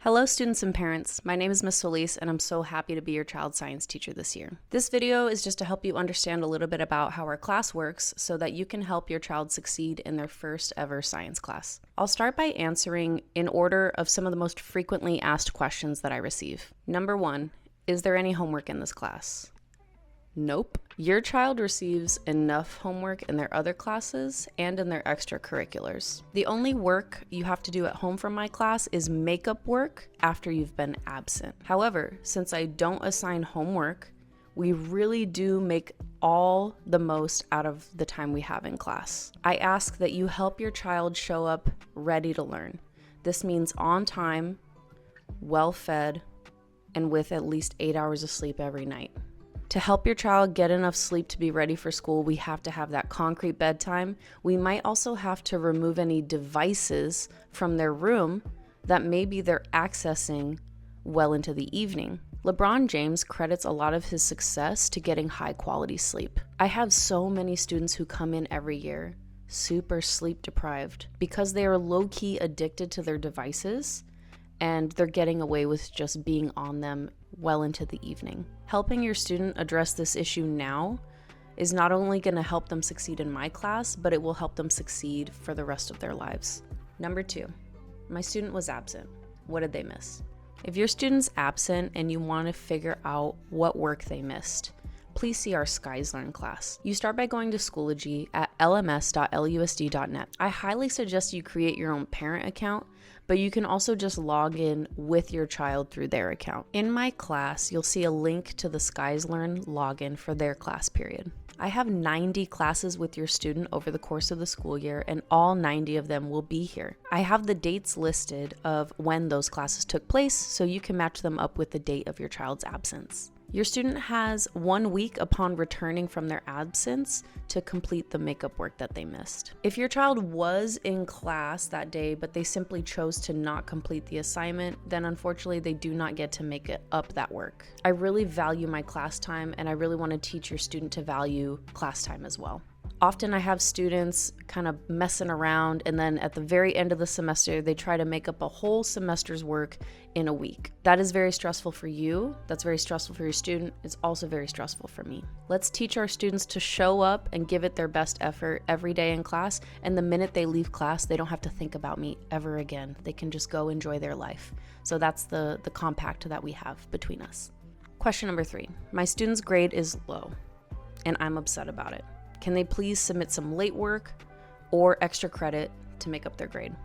Hello students and parents, my name is Ms. Solis and I'm so happy to be your child science teacher this year. This video is just to help you understand a little bit about how our class works so that you can help your child succeed in their first ever science class. I'll start by answering in order of some of the most frequently asked questions that I receive. Number 1, is there any homework in this class? Nope. Your child receives enough homework in their other classes and in their extracurriculars. The only work you have to do at home from my class is makeup work after you've been absent. However, since I don't assign homework, we really do make all the most out of the time we have in class. I ask that you help your child show up ready to learn. This means on time, well fed, and with at least 8 hours of sleep every night. To help your child get enough sleep to be ready for school, we have to have that concrete bedtime. We might also have to remove any devices from their room that maybe they're accessing well into the evening. LeBron James credits a lot of his success to getting high quality sleep. I have so many students who come in every year super sleep deprived because they are low-key addicted to their devices and they're getting away with just being on them well into the evening. Helping your student address this issue now is not only going to help them succeed in my class, but it will help them succeed for the rest of their lives. Number 2, my student was absent. What did they miss? If your student's absent and you want to figure out what work they missed, please see our Skies Learn class. You start by going to Schoology at lms.lusd.net. I highly suggest you create your own parent account, but you can also just log in with your child through their account. In my class, you'll see a link to the Skies Learn login for their class period. I have 90 classes with your student over the course of the school year, and all 90 of them will be here. I have the dates listed of when those classes took place, so you can match them up with the date of your child's absence. Your student has 1 week upon returning from their absence to complete the makeup work that they missed. If your child was in class that day, but they simply chose to not complete the assignment, then unfortunately they do not get to make it up that work. I really value my class time, and I really want to teach your student to value class time as well. Often I have students kind of messing around, and then at the very end of the semester, they try to make up a whole semester's work in a week. That is very stressful for you. That's very stressful for your student. It's also very stressful for me. Let's teach our students to show up and give it their best effort every day in class, and the minute they leave class, they don't have to think about me ever again. They can just go enjoy their life. So that's the compact that we have between us. Question number 3. My student's grade is low, and I'm upset about it. Can they please submit some late work or extra credit to make up their grade?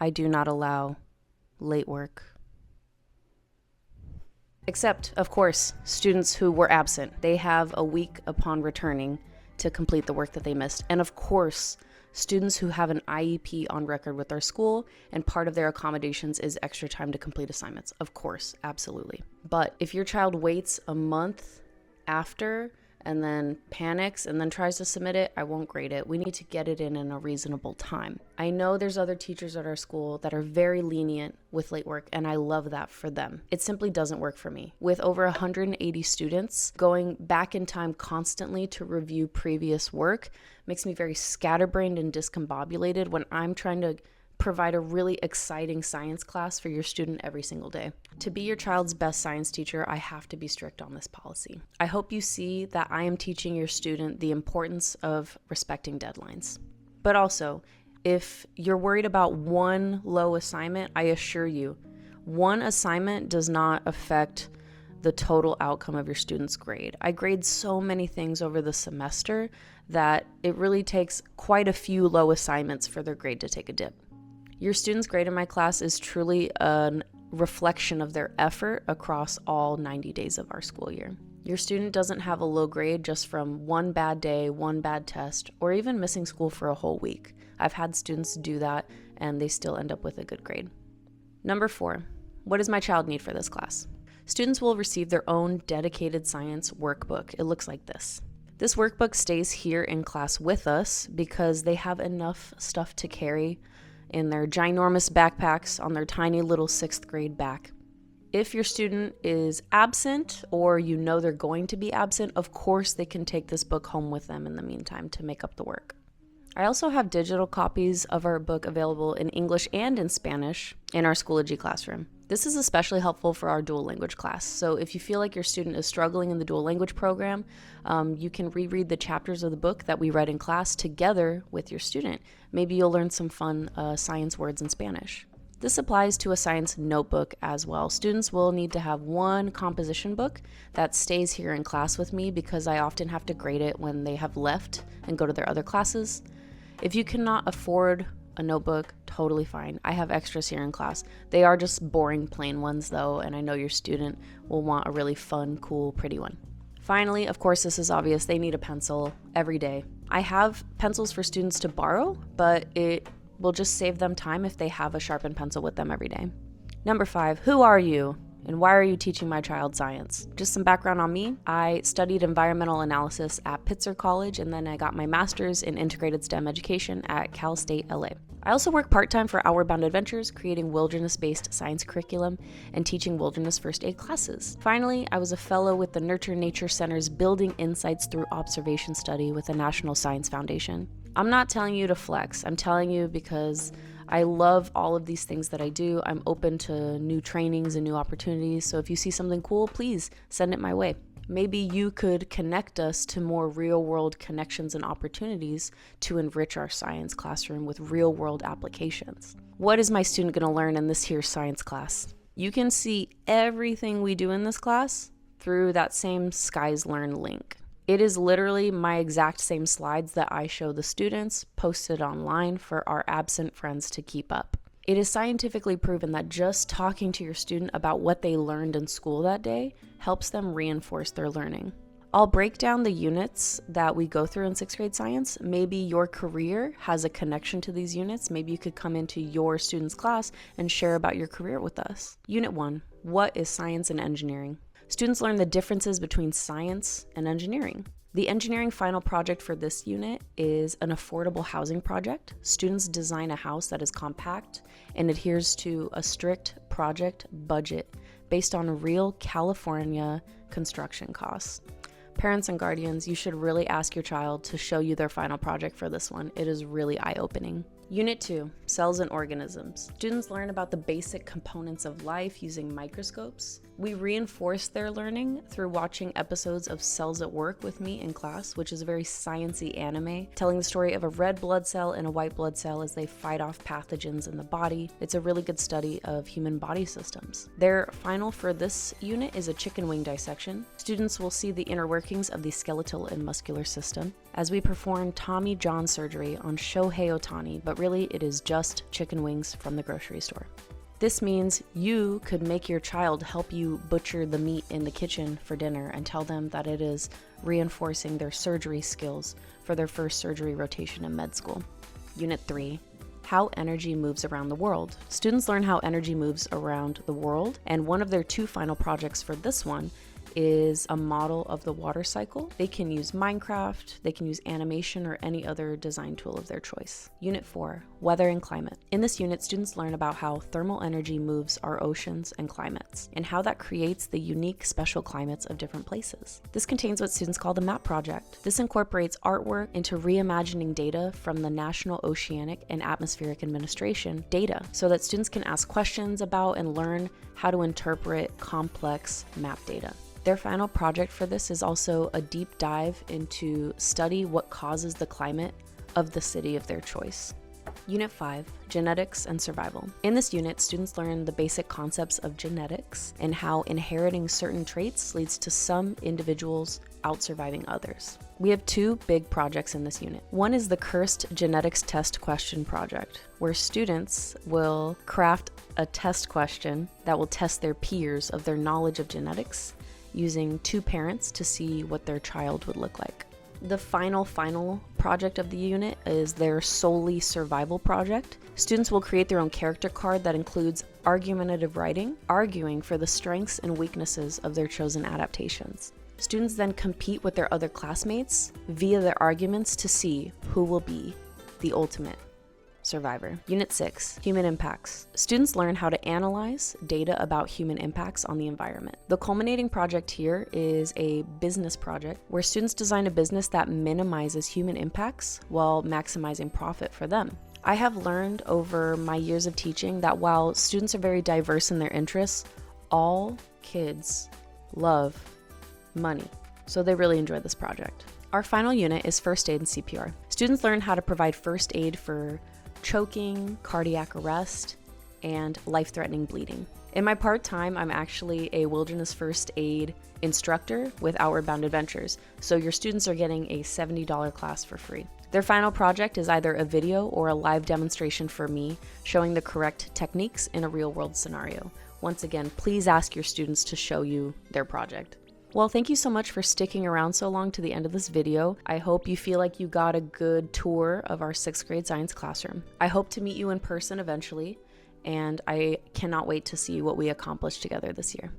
I do not allow late work. Except, of course, students who were absent. They have a week upon returning to complete the work that they missed. And of course, students who have an IEP on record with our school and part of their accommodations is extra time to complete assignments. Of course, absolutely. But if your child waits a month after and then panics and then tries to submit it, I won't grade it. We need to get it in a reasonable time. I know there's other teachers at our school that are very lenient with late work, and I love that for them. It simply doesn't work for me. With over 180 students, going back in time constantly to review previous work makes me very scatterbrained and discombobulated when I'm trying to provide a really exciting science class for your student every single day. To be your child's best science teacher, I have to be strict on this policy. I hope you see that I am teaching your student the importance of respecting deadlines. But also, if you're worried about one low assignment, I assure you, one assignment does not affect the total outcome of your student's grade. I grade so many things over the semester that it really takes quite a few low assignments for their grade to take a dip. Your student's grade in my class is truly a reflection of their effort across all 90 days of our school year. Your student doesn't have a low grade just from one bad day, one bad test, or even missing school for a whole week. I've had students do that and they still end up with a good grade. Number 4, what does my child need for this class? Students will receive their own dedicated science workbook. It looks like this. This workbook stays here in class with us because they have enough stuff to carry in their ginormous backpacks on their tiny little 6th grade back. If your student is absent or you know they're going to be absent, of course they can take this book home with them in the meantime to make up the work. I also have digital copies of our book available in English and in Spanish. in our Schoology classroom. This is especially helpful for our dual language class. So if you feel like your student is struggling in the dual language program, you can reread the chapters of the book that we read in class together with your student. Maybe you'll learn some fun science words in Spanish. This applies to a science notebook as well. Students will need to have one composition book that stays here in class with me because I often have to grade it when they have left and go to their other classes. If you cannot afford a notebook, totally fine. I have extras here in class. They are just boring plain ones though, and I know your student will want a really fun, cool, pretty one. Finally, of course, this is obvious, they need a pencil every day. I have pencils for students to borrow, but it will just save them time if they have a sharpened pencil with them every day. Number 5, who are you? And why are you teaching my child science? Just some background on me. I studied environmental analysis at Pitzer College, and then I got my master's in integrated STEM education at Cal State LA. I also work part-time for Outward Bound Adventures, creating wilderness-based science curriculum and teaching wilderness first aid classes. Finally, I was a fellow with the Nurture Nature Center's Building Insights Through Observation study with the National Science Foundation. I'm not telling you to flex. I'm telling you because I love all of these things that I do. I'm open to new trainings and new opportunities. So if you see something cool, please send it my way. Maybe you could connect us to more real-world connections and opportunities to enrich our science classroom with real-world applications. What is my student going to learn in this here science class? You can see everything we do in this class through that same Skies Learn link. It is literally my exact same slides that I show the students posted online for our absent friends to keep up. It is scientifically proven that just talking to your student about what they learned in school that day helps them reinforce their learning. I'll break down the units that we go through in 6th grade science. Maybe your career has a connection to these units. Maybe you could come into your student's class and share about your career with us. Unit 1, what is science and engineering? Students learn the differences between science and engineering. The engineering final project for this unit is an affordable housing project. Students design a house that is compact and adheres to a strict project budget based on real California construction costs. Parents and guardians, you should really ask your child to show you their final project for this one. It is really eye-opening. Unit 2, cells and organisms. Students learn about the basic components of life using microscopes. We reinforce their learning through watching episodes of Cells at Work with me in class, which is a very science-y anime, telling the story of a red blood cell and a white blood cell as they fight off pathogens in the body. It's a really good study of human body systems. Their final for this unit is a chicken wing dissection. Students will see the inner workings of the skeletal and muscular system as we perform Tommy John surgery on Shohei Ohtani, but really it is just chicken wings from the grocery store. This means you could make your child help you butcher the meat in the kitchen for dinner and tell them that it is reinforcing their surgery skills for their first surgery rotation in med school. Unit 3, how energy moves around the world. Students learn how energy moves around the world, and one of their 2 final projects for this one is a model of the water cycle. They can use Minecraft, they can use animation or any other design tool of their choice. Unit 4, weather and climate. In this unit, students learn about how thermal energy moves our oceans and climates, and how that creates the unique special climates of different places. This contains what students call the MAP project. This incorporates artwork into reimagining data from the National Oceanic and Atmospheric Administration data, so that students can ask questions about and learn how to interpret complex map data. Their final project for this is also a deep dive into study what causes the climate of the city of their choice. Unit 5, genetics and survival. In this unit, students learn the basic concepts of genetics and how inheriting certain traits leads to some individuals out-surviving others. We have 2 big projects in this unit. One is the Cursed Genetics Test Question Project, where students will craft a test question that will test their peers of their knowledge of genetics using 2 parents to see what their child would look like. The final project of the unit is their Solely Survival project. Students will create their own character card that includes argumentative writing, arguing for the strengths and weaknesses of their chosen adaptations. Students then compete with their other classmates via their arguments to see who will be the ultimate survivor. Unit 6, human impacts. Students learn how to analyze data about human impacts on the environment. The culminating project here is a business project where students design a business that minimizes human impacts while maximizing profit for them. I have learned over my years of teaching that while students are very diverse in their interests, all kids love money, so they really enjoy this project. Our final unit is first aid and CPR. Students learn how to provide first aid for choking, cardiac arrest, and life-threatening bleeding. In my part-time, I'm actually a wilderness first aid instructor with Outward Bound Adventures, so your students are getting a $70 class for free. Their final project is either a video or a live demonstration for me showing the correct techniques in a real-world scenario. Once again, please ask your students to show you their project. Well, thank you so much for sticking around so long to the end of this video. I hope you feel like you got a good tour of our 6th grade science classroom. I hope to meet you in person eventually, and I cannot wait to see what we accomplish together this year.